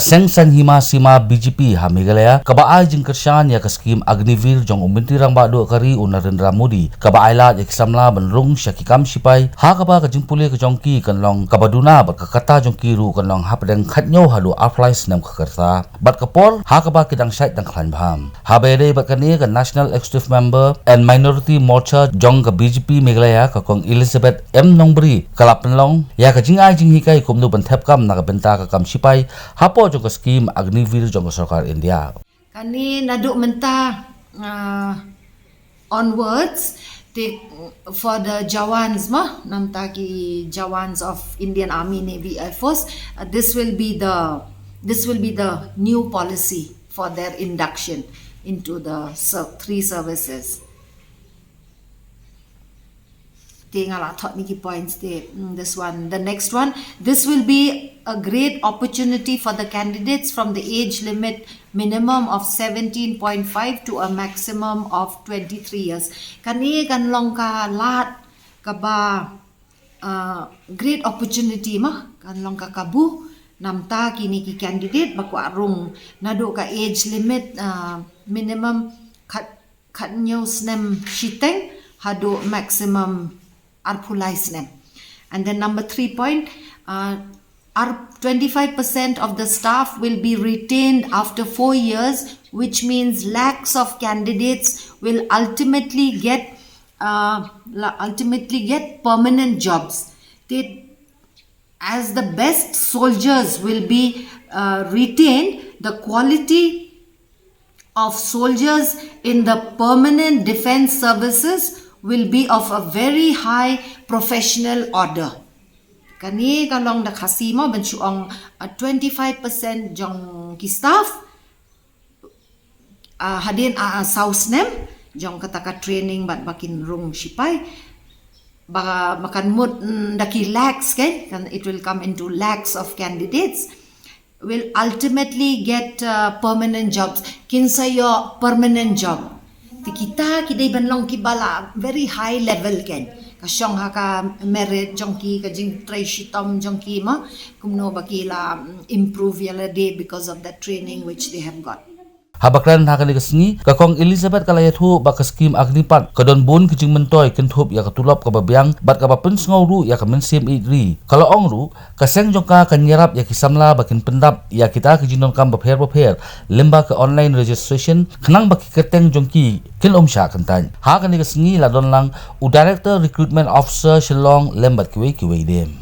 Seng Hima Sima BJP ha Meghalaya kabaai jing Kyrshan ya ka Skhim Agniveer jong umintirang ba do kari Narendra Modi kabaai la ya kisamla benrung syakikam sipai ha kaba ka jing pule ka jongki kanlong kabaduna bat ka kata jongki ru kanlong hapdeng khatnyo halu aflais nam ka kerta bat kapol ha kaba kidang sait dang khlan bham ha bere bat kani ka National Executive Member and Minority Morcha jong ka BJP Meghalaya ka kong Elizabeth M Nongbri kalapenlong ya ka jing ai jing hikai kumnu banthep kam na ka bynta ka kam sipai hapo jong ka Skhim Agniveer jong ka sarkar India kani naduk mentah onwards for the Jawans namta ki Jawans of Indian Army, Navy, Air Force, this will be the new policy for their induction into the three services. Points this one, the next one, this will be a great opportunity for the candidates from the age limit minimum of 17.5 to a maximum of 23 years. Kani kan long ka lat ka ba great opportunity kan long ka kabu namta kini ki candidate bakwa rung nado ka age limit minimum kat nyo snem shiteng hado maximum arpulaisnem. And then number 3 point, 25% of the staff will be retained after 4 years, which means lakhs of candidates will ultimately get permanent jobs. As the best soldiers will be retained, the quality of soldiers in the permanent defense services will be of a very high professional order. Kani kalong nakasimo bensuang 25% jong ki staff hadin sausnem jong kataka training bat bakin rung sipai baka makan mud daki lakhs kan it will come into lakhs of candidates will ultimately get permanent jobs. Kinsa yo permanent job kita kidai banlong kibala very high level ken kasyong haka merit jongki ka jing try shitom jongki ma kumno bakila improve yala day because of that training which they have got. Habakran hakani kasngi ka kong Elizabeth kalayathu ba ka Skhim Agnipat kadon bun kijing mentoy kenthop ya katulop ka babyang bat ka bapun sngauru ya ka mensim idri kalau ongru ka Seng jongka kanyarap ya kisamla bakin pendap ya kita kijinon kam bapher lemba ka online registration khnang baki keteng jongki kilom sha kantan hakani kasngi ladon lang u director recruitment officer shillong lembat kiwei dem